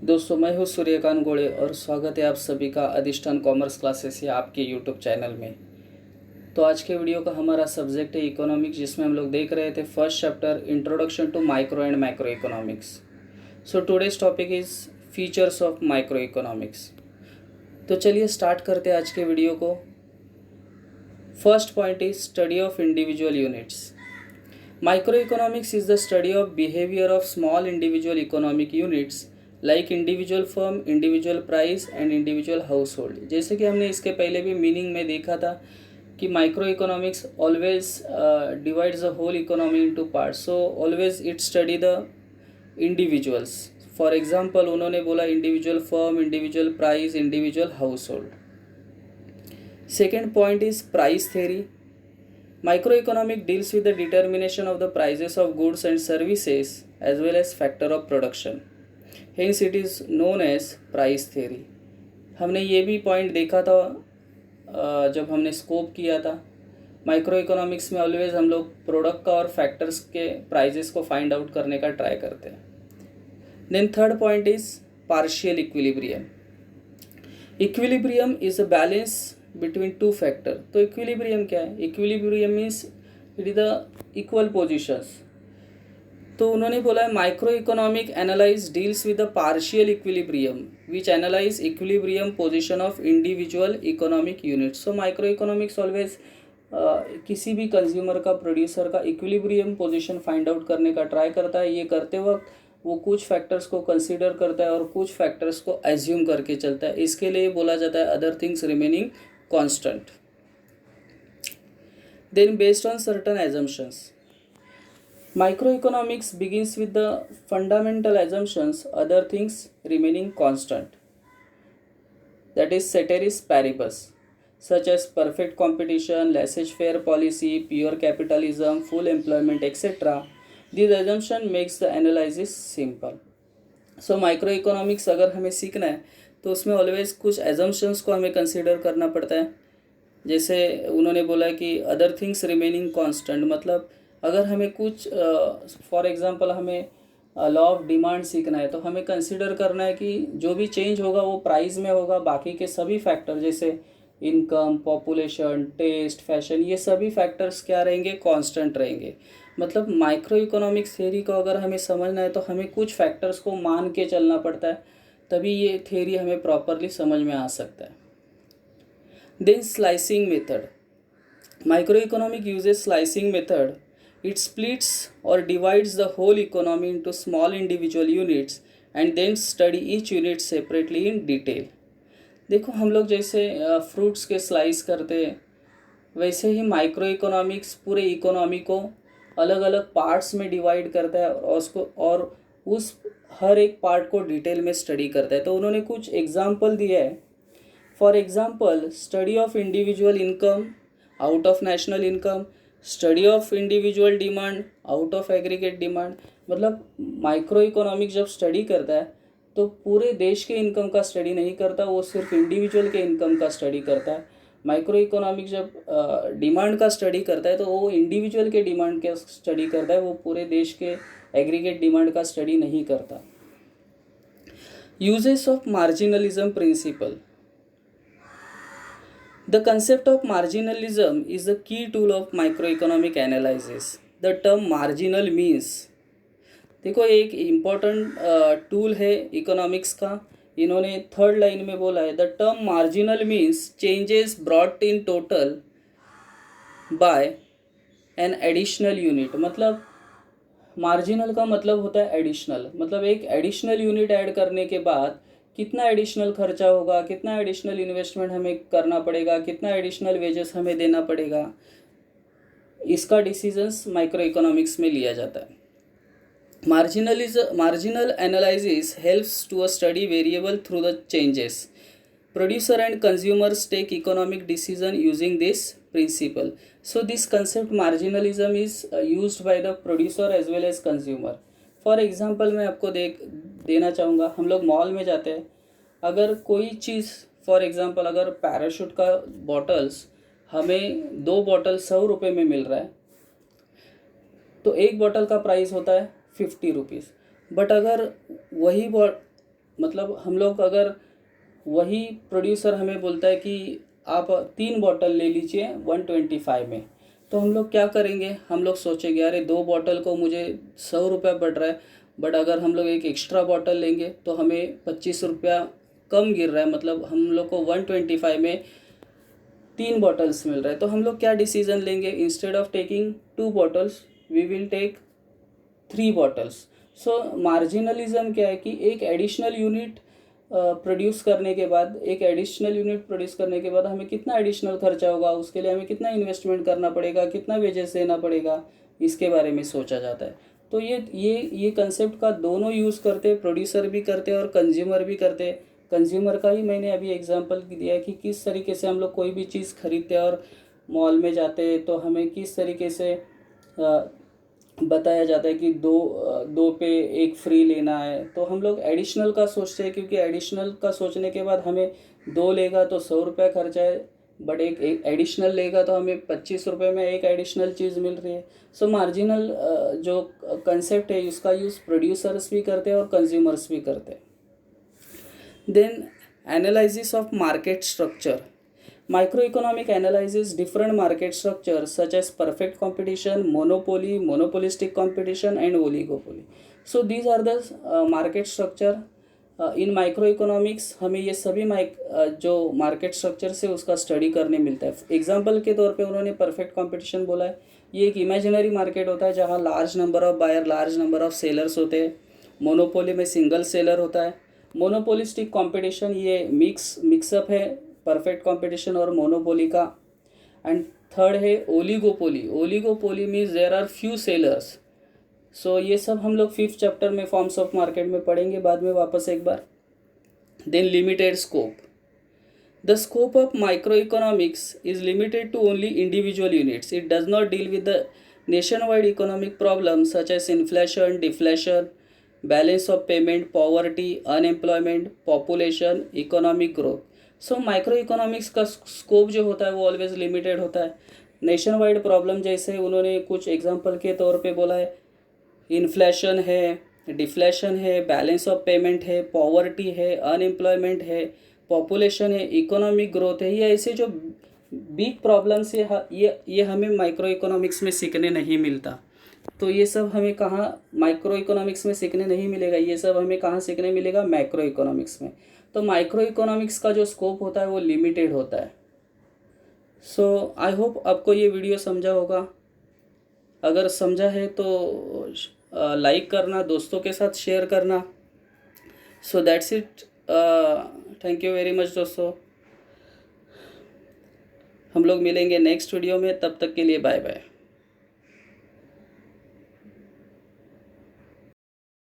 दोस्तों, मैं हूँ सूर्यकांत गोड़े और स्वागत है आप सभी का अधिष्ठान कॉमर्स क्लासेस या आपके यूट्यूब चैनल में। तो आज के वीडियो का हमारा सब्जेक्ट है इकोनॉमिक्स, जिसमें हम लोग देख रहे थे first chapter introduction to micro and macro economics. So today's topic is features of micro economics. तो चलिए स्टार्ट करते हैं आज के वीडियो को। First point is study of individual units. Micro economics is the study of behaviour of small individual economic units like individual firm, individual price and individual household. जैसे कि हमने इसके पहले भी मीनिंग में देखा था कि micro economics always divides the whole economy into parts, so always it study the individuals. For example उन्होंने बोला individual firm, individual price, individual household. Second point is price theory. Microeconomic deals with the determination of the prices of goods and services as well as factor of production. Hence it is known as price theory. हमने ये भी point देखा था जब हमने scope किया था। Micro economics में ऑलवेज हम लोग प्रोडक्ट का और फैक्टर्स के प्राइजेस को फाइंड आउट करने का ट्राई करते हैं। Then third point is partial equilibrium. Equilibrium is a balance between two factor. तो इक्विलिब्रियम क्या है? Equilibrium means it is the equal positions. तो उन्होंने बोला है micro economic analyse deals with the partial equilibrium which analyse equilibrium position of individual economic units. So micro economics always किसी भी consumer का, प्रोड्यूसर का इक्विलिब्रियम पोजिशन फाइंड आउट करने का ट्राई करता है। ये करते वक्त वो कुछ फैक्टर्स को कंसीडर करता है और कुछ फैक्टर्स को एज्यूम करके चलता है। इसके लिए बोला जाता है other things remaining constant. Then based on certain assumptions, microeconomics begins with the fundamental assumptions, other things remaining constant, that is ceteris paribus, such as perfect competition, laissez-faire policy, pure capitalism, full employment, etc. This assumption makes the analysis simple. So microeconomics अगर हमें सीखना है तो उसमें always कुछ assumptions को हमें consider करना पड़ता है। जैसे उन्होंने बोला कि अदर थिंग्स रिमेनिंग कांस्टेंट, मतलब अगर हमें कुछ फॉर एग्जांपल हमें लॉ ऑफ डिमांड सीखना है तो हमें कंसीडर करना है कि जो भी चेंज होगा वो प्राइस में होगा। बाकी के सभी फैक्टर जैसे इनकम, पॉपुलेशन, टेस्ट, फैशन, ये सभी फैक्टर्स क्या रहेंगे? कांस्टेंट रहेंगे। मतलब माइक्रो इकोनॉमिक्स थ्योरी को अगर हमें समझना है तो हमें कुछ फैक्टर्स को मान के चलना पड़ता है, तभी ये थ्योरी हमें प्रॉपरली समझ में आ सकता है। Then slicing method. Micro economic uses slicing method. It splits और divides the whole economy into small individual units and then study each unit separately in detail. देखो हम लोग जैसे फ्रूट्स के स्लाइस करते हैं, वैसे ही माइक्रो इकोनॉमिक्स पूरे इकोनॉमी को अलग अलग पार्ट्स में डिवाइड करता है और उस हर एक पार्ट को डिटेल में स्टडी करता है। तो उन्होंने कुछ एग्जाम्पल दिया है। For example study of individual income out of national income, study of individual demand out of aggregate demand. मतलब माइक्रो इकोनॉमिक्स जब स्टडी करता है तो पूरे देश के इनकम का स्टडी नहीं करता, वो सिर्फ इंडिविजुअल के इनकम का स्टडी करता है। माइक्रो इकोनॉमिक्स जब डिमांड का स्टडी करता है तो वो इंडिविजुअल के डिमांड का स्टडी करता है, वो पूरे देश के एग्रीगेट डिमांड का स्टडी नहीं करता। Uses of marginalism principle. The concept of marginalism is the key tool of micro economic analysis. The term marginal means, देखो एक इम्पॉर्टेंट टूल है इकोनॉमिक्स का। इन्होंने थर्ड लाइन में बोला है the term marginal means changes brought in total by an additional unit. मतलब marginal का मतलब होता है एडिशनल, मतलब एक एडिशनल यूनिट ऐड करने के बाद कितना एडिशनल खर्चा होगा, कितना एडिशनल इन्वेस्टमेंट हमें करना पड़ेगा, कितना एडिशनल वेजेस हमें देना पड़ेगा, इसका डिसीजंस माइक्रो इकोनॉमिक्स में लिया जाता है। Marginal analysis helps to study variable through the changes. Producer and consumers take economic decision using this principle. So this concept marginalism is used by the producer as well as consumer. For example मैं आपको देना चाहूँगा, हम लोग mall में जाते हैं, अगर कोई चीज़ फॉर एग्जांपल अगर पैराशूट का बॉटल्स हमें 2 बॉटल 100 रुपये में मिल रहा है तो एक बॉटल का प्राइस होता है 50 रुपीज़। बट अगर वही मतलब हम लोग अगर वही प्रोड्यूसर हमें बोलता है कि आप 3 बॉटल ले लीजिए 125 में, तो हम लोग क्या करेंगे, हम लोग सोचेंगे अरे 2 बॉटल को मुझे 100 रुपया पड़ रहा है, बट अगर हम लोग एक एक्स्ट्रा बॉटल लेंगे तो हमें 25 रुपया कम गिर रहा है, मतलब हम लोग को 125 में 3 बॉटल्स मिल रहा है। तो हम लोग क्या डिसीजन लेंगे, instead of taking 2 bottles we will take 3 bottles. So marginalism क्या है कि एक एडिशनल यूनिट प्रोड्यूस करने के बाद, हमें कितना एडिशनल खर्चा होगा, उसके लिए हमें कितना इन्वेस्टमेंट करना पड़ेगा, कितना वेजेस देना पड़ेगा, इसके बारे में सोचा जाता है। तो ये कंसेप्ट का दोनों यूज़ करते हैं, प्रोड्यूसर भी करते हैं और कंज्यूमर भी करते हैं। कंज्यूमर का ही मैंने अभी एग्जांपल दिया है कि किस तरीके से हम लोग कोई भी चीज़ खरीदते हैं और मॉल में जाते हैं तो हमें किस तरीके से बताया जाता है कि दो पे एक फ्री लेना है, तो हम लोग एडिशनल का सोचते हैं, क्योंकि एडिशनल का सोचने के बाद हमें 2 लेगा तो 100 रुपया खर्चा है, बट एक एडिशनल लेगा तो हमें 25 रुपये में एक एडिशनल चीज़ मिल रही है। सो मार्जिनल जो कंसेप्ट है उसका यूज़ प्रोड्यूसर्स भी करते हैं और कंज्यूमर्स भी करते हैं। Then analysis of market structure. Microeconomic analyzes different market structures such as perfect competition, monopoly, monopolistic competition and oligopoly. So these are the market structure. In microeconomics हमें ये सभी जो मार्केट स्ट्रक्चर से उसका स्टडी करने मिलता है। एग्जांपल के तौर पे उन्होंने परफेक्ट कंपटीशन बोला है। ये एक इमेजिनरी मार्केट होता है जहाँ large number of buyer, large number of sellers होते हैं। मोनोपोली में सिंगल सेलर होता है। मोनोपोलिस्टिक कंपटीशन ये मिक्सअप है परफेक्ट कंपटीशन और मोनोपोली का। एंड थर्ड है oligopoly. Oligopoly means there are few sellers. So ये सब हम लोग 5th चैप्टर में फॉर्म्स ऑफ मार्केट में पढ़ेंगे बाद में वापस एक बार। Then limited scope. The scope of micro economics is limited to only individual units. It does not deal with the nation wide economic problems such as inflation, deflation, balance of payment, poverty, unemployment, population, economic growth. So micro economics का scope जो होता है वो always limited होता है। Nation wide problem जैसे उन्होंने कुछ एग्जांपल के तौर पे बोला है, इन्फ्लेशन है, डिफ्लेशन है, बैलेंस ऑफ पेमेंट है, पॉवर्टी है, अनएम्प्लॉयमेंट है, पॉपुलेशन है, इकोनॉमिक ग्रोथ है। ये ऐसे जो बिग प्रॉब्लम्स है ये हमें माइक्रो इकोनॉमिक्स में सीखने नहीं मिलता। तो ये सब हमें कहाँ माइक्रो इकोनॉमिक्स में सीखने नहीं मिलेगा, ये सब हमें कहाँ सीखने मिलेगा, मैक्रो इकोनॉमिक्स में। तो माइक्रो इकोनॉमिक्स का जो स्कोप होता है वो लिमिटेड होता है। सो आई होप आपको ये वीडियो समझा होगा। अगर समझा है तो लाइक करना, दोस्तों के साथ शेयर करना। So that's it. Thank you very much दोस्तों। हम लोग मिलेंगे नेक्स्ट वीडियो में, तब तक के लिए बाय बाय।